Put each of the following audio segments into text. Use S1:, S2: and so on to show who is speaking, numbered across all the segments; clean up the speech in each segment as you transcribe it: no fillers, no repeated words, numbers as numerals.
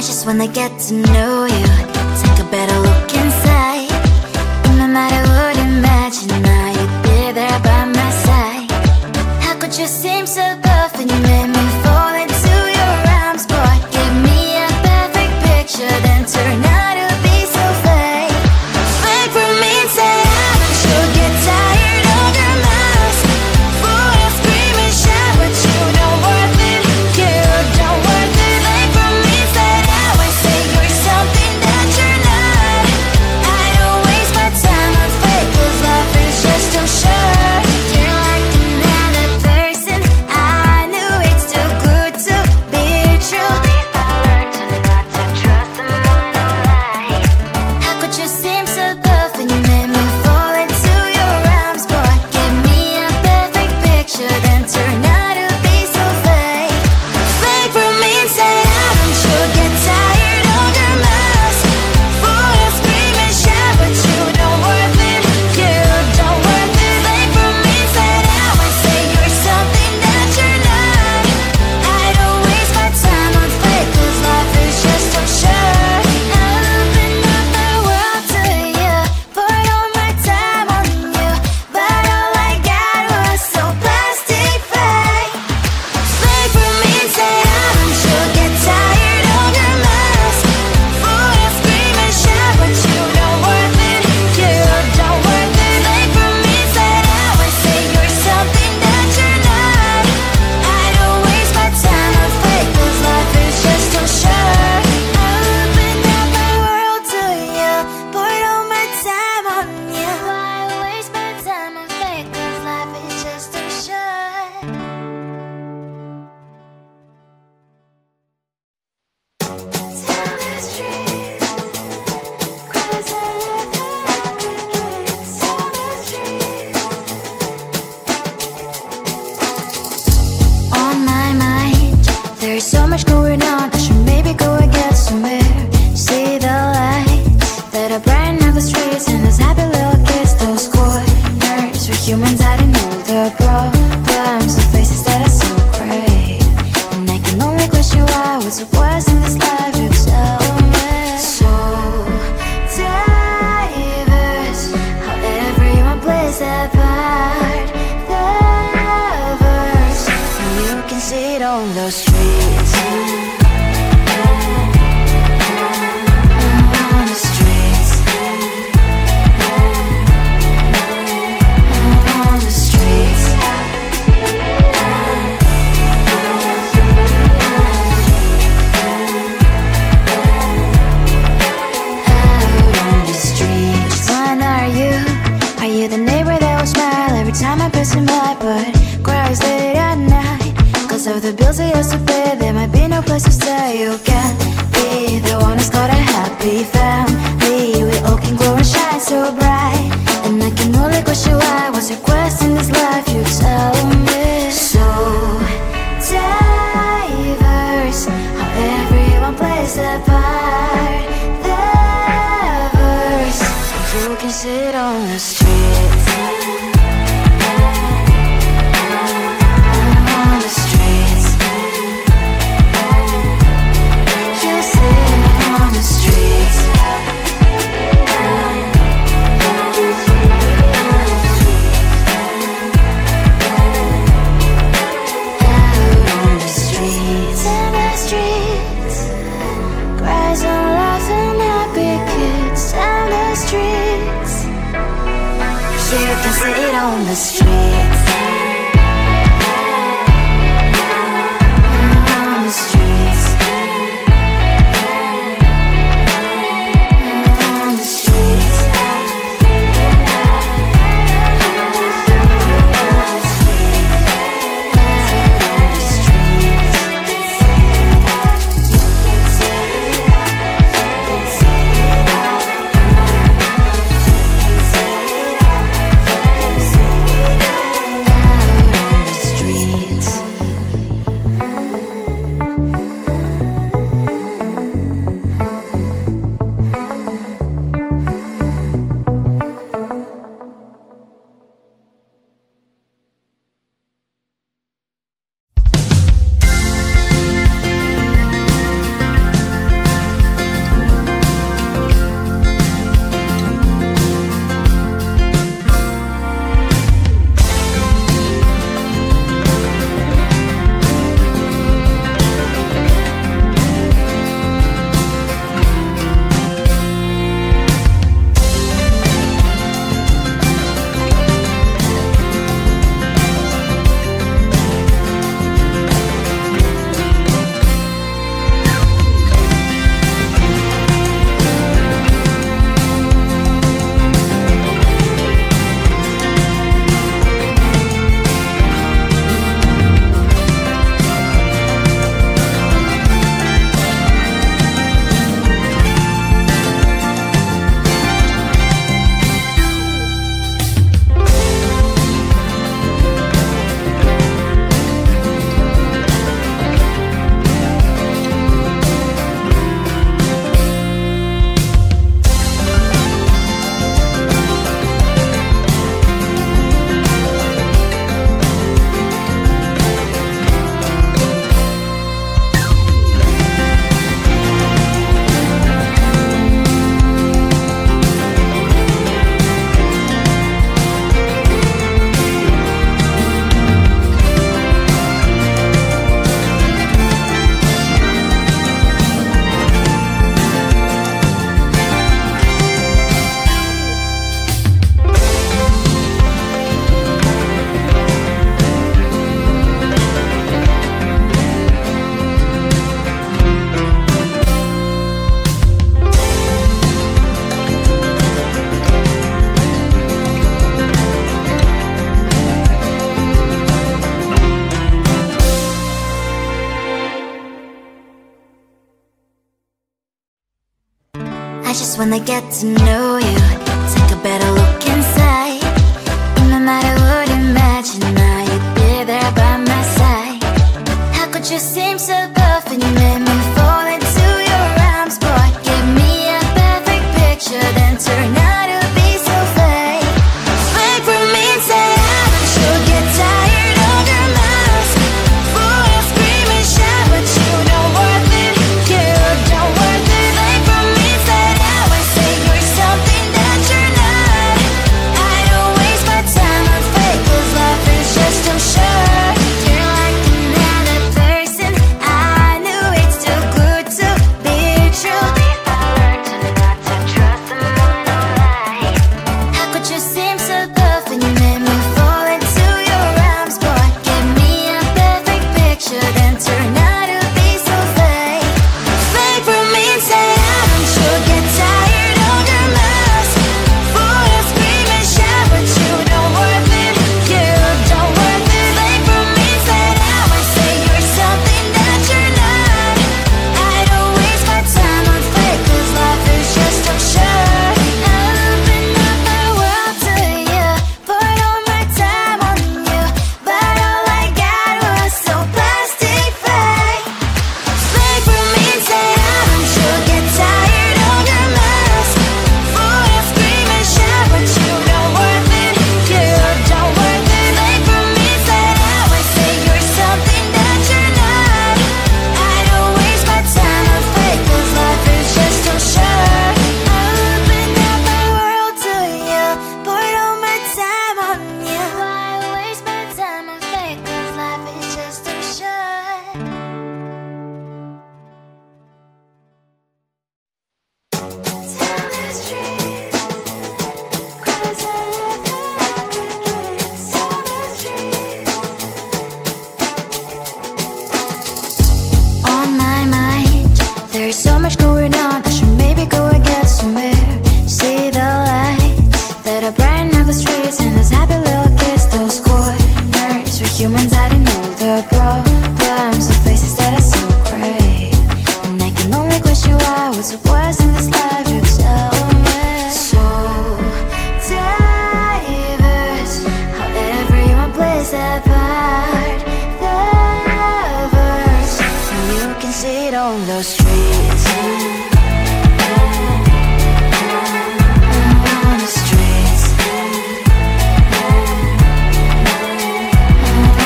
S1: just wanna get to know you. Take a better look inside. No matter what, imagine now you'd be there by my side. How could you seem so tough and you made me fall into your arms, boy? Give me a perfect picture, then turn out to be so fake. Fake for me, say I should get tired of your mouth. Full of scream and shout, but you don't worth it. You don't worth it. Fake for me, say I would say you're something that you're not. I don't waste my time on fake, 'cause life is just too short. You're like another person. I knew it's too good to be true. I learned to not to trust someone who lies. How could you seem so tough and you made me fall into your arms, boy? Give me a perfect picture, then turn out to be so fake. Fake for me, say I should get tired of your mouth. Full of scream and shout, but you don't worth it. You don't worth it. Fake for me, say I would say you're something that you're not. I don't waste my time on fake, 'cause life is just too short. I open up my world to you, poured all my time on you, but all I got was so plastic fake. Fake for me, say I should get tired of your mouth. Full of scream and shout, but you don't worth it. You don't worth it. Fake for me, say I would say you're something that you're not. I don't waste my time on fake, 'cause life is just too short. I open up my world to you, poured all my time on you. Why waste my time on fake, 'cause life is just too short. Tell the streets, 'cause I live tell the streets. On my mind, there's so much going on. I should maybe go and get some air. See the lights that are brighten up the streets, and those happy little kids, those corners where humans hiding all the problems, the faces that are so great. And I can only question why, what's the worst in this life, you tell me. So diverse, how everyone plays their part. Diverse, and you can see it on the streets. On the streets. On the streets. Out on the streets. Which one are you? Are you the neighbor that will smile every time I pass him by, but cries late at night? 'Cause of the bills I have to pay, there might be no place to stay. You can't be the one who's got a happy family. We all can glow and shine so bright, and I can only question why, what's your quest in this life, you tell me. So diverse, how everyone plays their part. Diverse, you can sit on the streets. On the streets. You sit on the streets. Out on the streets. In the streets. Cries and laughing happy kids. Down the streets. You can sit on the streets. On the streets. On the streets. I just wanna get to know you. Take a better look inside. No matter what, imagine now you'd be there by my side. How could you seem so perfect? You made me fall into your arms, boy. Give me a perfect picture, then turn out to be so fake. Fake for me, say I should get tired of your mask. Boy, I scream and shout, but you don't worth it. You don't worth it. Fake for me, say I would say you're something that you're not. I don't waste my time on fake, 'cause life is just too short. You're like another person. I knew it's too good to be true. I learned to not to trust someone who lies. How could you seem so perfect? You made me fall into your arms, boy. Give me a perfect picture, then turn out to be so fake. Fake for me, say I should get tired of your mask. Boy, I scream and shout, but you don't worth it. You don't worth it. Fake for me, say I would say you're something that you're not. I don't waste my time on fake, 'cause life is just too short. I open up my world to you, poured all my time on you, but all I got was so plastic fake. Fake for me, say I should get tired of your mask. Boy, I scream and shout, but you don't worth it. You don't worth it. Fake for me, say I would say you're something that you're not. I don't waste my time on fake, 'cause life is just too short. I opened up my world to you, poured all my time on you. Why waste my time on fake, 'cause life is just too short. Tell the street, 'cause I live in tell the street. On my mind, there's so much going on. I should maybe go and get somewhere. See the lights that are brighten up the streets, and those happy little kids, those corners where humans hiding all the problems, the faces that are so great. And I can only question why, what's the worst in this life? You tell me. So diverse, how everyone plays their part. Diverse, and you can see it on the streets. On the streets.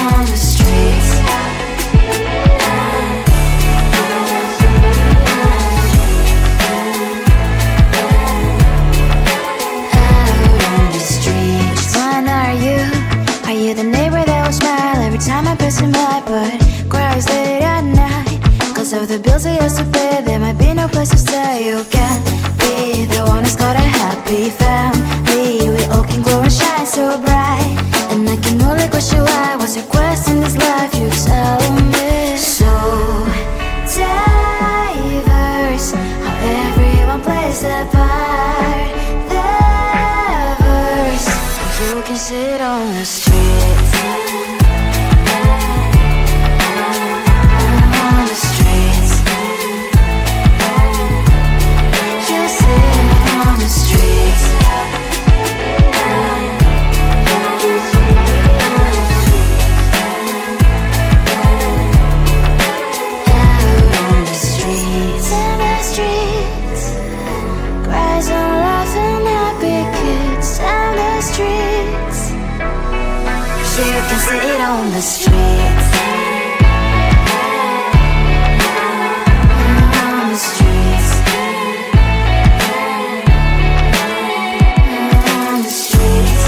S1: On the streets. Out on the streets. Which one are you? Are you the neighbor that will smile every time I pass him by, but cries late at night? 'Cause of the bills I used to pay, there might be no place to stay. You can be the one who's got a happy family. We all can glow and shine so bright. And I can only question why, what's your quest in this life? You tell me. So diverse, how everyone plays their part. Diverse, you can sit on the streets. On the streets. You sit on the streets. Out on the streets. In the streets. Cries and laughing happy kids. On the streets. You can sit on the streets. On the streets. On the streets.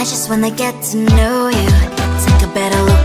S1: I just wanna get to know you. Take a better look